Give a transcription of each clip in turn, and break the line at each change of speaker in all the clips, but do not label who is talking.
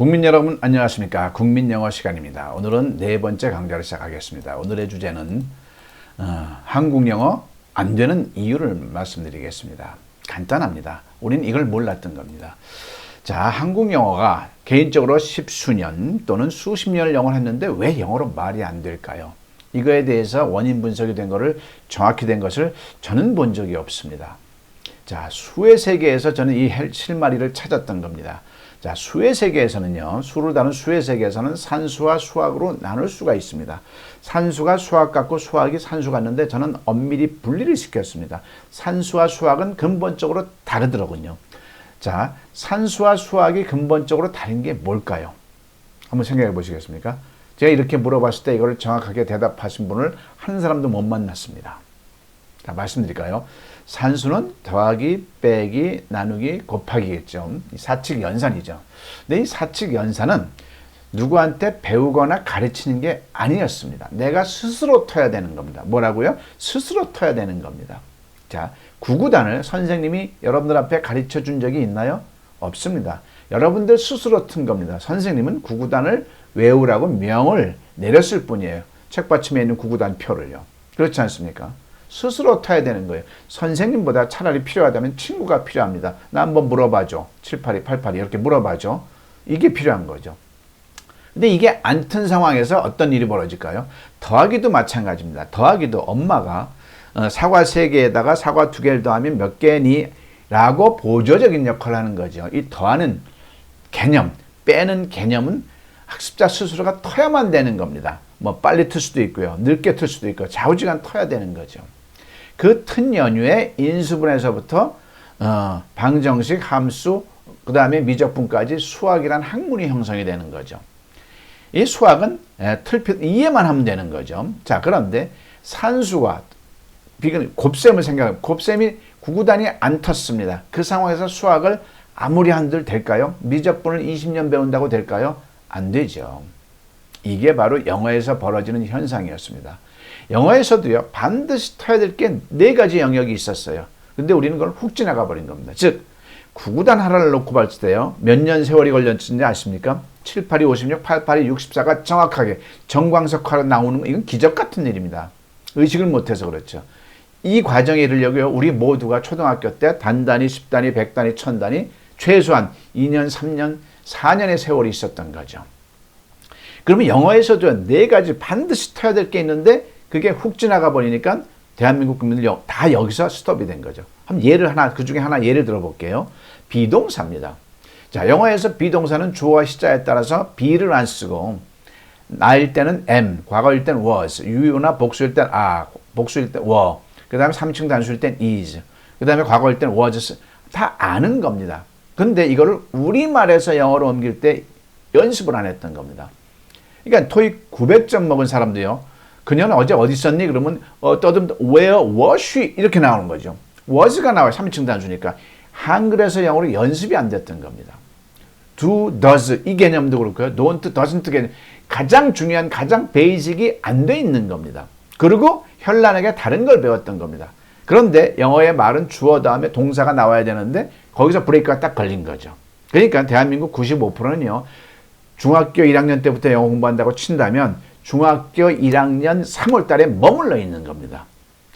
국민 여러분 안녕하십니까? 국민영어 시간입니다. 오늘은 네 번째 강좌를 시작하겠습니다. 오늘의 주제는 한국영어 안 되는 이유를 말씀드리겠습니다. 간단합니다. 우린 이걸 몰랐던 겁니다. 자, 한국영어가 개인적으로 십수년 또는 수십 년을 영어를 했는데 왜 영어로 말이 안 될까요? 이거에 대해서 원인 분석이 된 거를 정확히 된 것을 저는 본 적이 없습니다. 자, 수의 세계에서 저는 이 실마리를 찾았던 겁니다. 자, 수의 세계에서는요, 수를 다룬 수의 세계에서는 산수와 수학으로 나눌 수가 있습니다. 산수가 수학 같고 수학이 산수 같는데 저는 엄밀히 분리를 시켰습니다. 산수와 수학은 근본적으로 다르더라고요. 자, 산수와 수학이 근본적으로 다른 게 뭘까요? 한번 생각해 보시겠습니까? 제가 이렇게 물어봤을 때 이걸 정확하게 대답하신 분을 한 사람도 못 만났습니다. 자, 말씀드릴까요? 산수는 더하기, 빼기, 나누기, 곱하기겠죠. 사칙 연산이죠. 근데 이 사칙 연산은 누구한테 배우거나 가르치는 게 아니었습니다. 내가 스스로 터야 되는 겁니다. 뭐라고요? 스스로 터야 되는 겁니다. 자, 구구단을 선생님이 여러분들 앞에 가르쳐 준 적이 있나요? 없습니다. 여러분들 스스로 튼 겁니다. 선생님은 구구단을 외우라고 명을 내렸을 뿐이에요. 책받침에 있는 구구단 표를요. 그렇지 않습니까? 스스로 타야 되는 거예요. 선생님보다 차라리 필요하다면 친구가 필요합니다. 나 한번 물어봐줘. 782, 88 이렇게 물어봐줘. 이게 필요한 거죠. 근데 이게 안 튼 상황에서 어떤 일이 벌어질까요? 더하기도 마찬가지입니다. 더하기도 엄마가 사과 3개에다가 사과 2개를 더하면 몇 개니? 라고 보조적인 역할을 하는 거죠. 이 더하는 개념, 빼는 개념은 학습자 스스로가 터야만 되는 겁니다. 뭐 빨리 틀 수도 있고요. 늦게 틀 수도 있고 좌우지간 터야 되는 거죠. 그 튼 연유에 인수분해서부터 방정식, 함수, 그 다음에 미적분까지 수학이란 학문이 형성이 되는 거죠. 이 수학은 이해만 하면 되는 거죠. 자, 그런데 산수가 곱셈을 생각하면 곱셈이 구구단이 안 텄습니다. 그 상황에서 수학을 아무리 한들 될까요? 미적분을 20년 배운다고 될까요? 안 되죠. 이게 바로 영어에서 벌어지는 현상이었습니다. 영어에서도요, 반드시 터야 될 게 4가지 영역이 있었어요. 근데 우리는 그걸 훅 지나가 버린 겁니다. 즉, 구구단 하나를 놓고 봤을 때요, 몇 년 세월이 걸렸는지 아십니까? 7, 8이 56, 8, 8이 64가 정확하게 정광석화로 나오는 거, 이건 기적 같은 일입니다. 의식을 못해서 그렇죠. 이 과정에 이르려고요, 우리 모두가 초등학교 때 단단위, 10단위, 100단위, 1000단위, 최소한 2년, 3년, 4년의 세월이 있었던 거죠. 그러면 영어에서도 4가지 반드시 터야 될 게 있는데 그게 훅 지나가 버리니까 대한민국 국민들 다 여기서 스톱이 된 거죠. 한번 그 중에 하나 예를 들어볼게요. 비동사입니다. 자, 영어에서 비동사는 주어와 시자에 따라서 be를 안 쓰고 나일 때는 am, 과거일 때는 was, 유효나 복수일 때는 are, 복수일 때는 were, 그 다음에 3층 단수일 때는 is, 그 다음에 과거일 때는 was, 다 아는 겁니다. 근데 이거를 우리말에서 영어로 옮길 때 연습을 안 했던 겁니다. 그러니까 토익 900점 먹은 사람도요, 그녀는 어제 어디 있었니? 그러면 떠듬 where was she? 이렇게 나오는 거죠. was가 나와요. 3인칭 단수니까. 한글에서 영어로 연습이 안 됐던 겁니다. do, does 이 개념도 그렇고요. don't, doesn't 개념. 가장 중요한, 가장 베이직이 안 돼 있는 겁니다. 그리고 현란하게 다른 걸 배웠던 겁니다. 그런데 영어의 말은 주어 다음에 동사가 나와야 되는데 거기서 브레이크가 딱 걸린 거죠. 그러니까 대한민국 95%는요. 중학교 1학년 때부터 영어 공부한다고 친다면 중학교 1학년 3월 달에 머물러 있는 겁니다.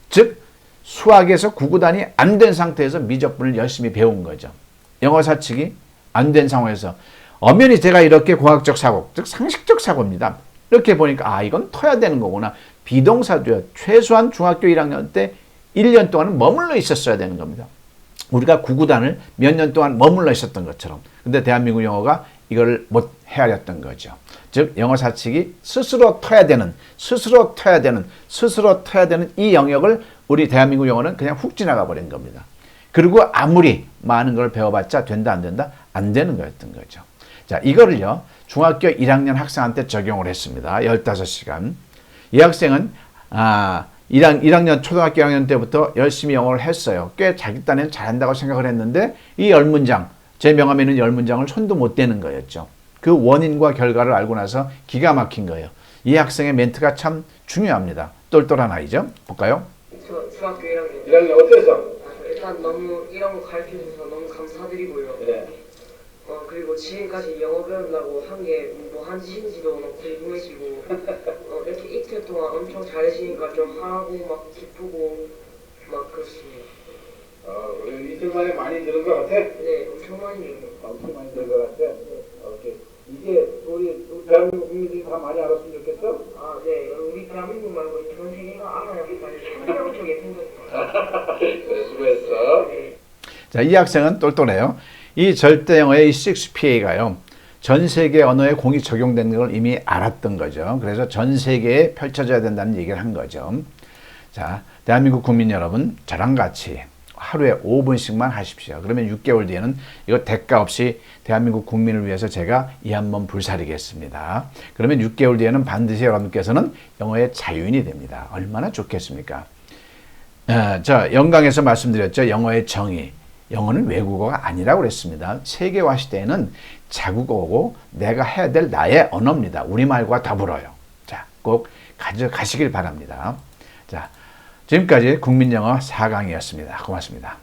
즉 수학에서 구구단이 안 된 상태에서 미적분을 열심히 배운 거죠. 영어 사칙이 안 된 상황에서 엄연히 제가 이렇게 공학적 사고, 즉 상식적 사고입니다. 이렇게 보니까 이건 터야 되는 거구나. 비동사도요. 최소한 중학교 1학년 때 1년 동안은 머물러 있었어야 되는 겁니다. 우리가 구구단을 몇 년 동안 머물러 있었던 것처럼. 근데 대한민국 영어가 이걸 못 헤아렸던 거죠. 즉 영어 사칙이 스스로 터야 되는 이 영역을 우리 대한민국 영어는 그냥 훅 지나가 버린 겁니다. 그리고 아무리 많은 걸 배워봤자 된다 안 된다? 안 되는 거였던 거죠. 자, 이거를요 중학교 1학년 학생한테 적용을 했습니다. 15시간. 이 학생은 1학년 초등학교 1학년 때부터 열심히 영어를 했어요. 꽤 자기 딴에는 잘한다고 생각을 했는데 이 10문장, 제 명함에 있는 10문장을 손도 못 대는 거였죠. 그 원인과 결과를 알고 나서 기가 막힌 거예요. 이 학생의 멘트가 참 중요합니다. 똘똘한 아이죠. 볼까요?
중학교 1학년.
1학년 어땠어?
일단 너무 이런 거 가르쳐주셔서 너무 감사드리고요.
네.
그리고 지금까지 영어 배운다고 한 게 뭐 한 짓인지도 막 궁금해지고 이렇게 이틀 동안 엄청 잘해지니까 좀 하고 막 기쁘고 막 그렇습니다.
우리 이틀 만에 많이 늘은 것 같아?
네, 엄청 많이 늘어요.
엄청 많이 늘은 것 같아? 오케이. 이게 우리 대한민국 국민들이 다 많이 알았으면 좋겠어?
아, 네. 우리 대한민국 말고 전 세계가 알아야 천명적인 생각입니다.
그래, 수고했어.
네.
자, 이 학생은 똘똘해요. 이 절대 영어의 6PA가요. 전 세계 언어에 공이 적용되는 걸 이미 알았던 거죠. 그래서 전 세계에 펼쳐져야 된다는 얘기를 한 거죠. 자, 대한민국 국민 여러분, 저랑 같이 하루에 5분씩만 하십시오. 그러면 6개월 뒤에는 이거 대가 없이 대한민국 국민을 위해서 제가 이 한 몸 불사르겠습니다. 그러면 6개월 뒤에는 반드시 여러분께서는 영어의 자유인이 됩니다. 얼마나 좋겠습니까? 자, 영강에서 말씀드렸죠. 영어의 정의. 영어는 외국어가 아니라고 그랬습니다. 세계화 시대에는 자국어고 내가 해야 될 나의 언어입니다. 우리말과 더불어요. 자, 꼭 가져가시길 바랍니다. 자, 지금까지 국민영어 4강이었습니다. 고맙습니다.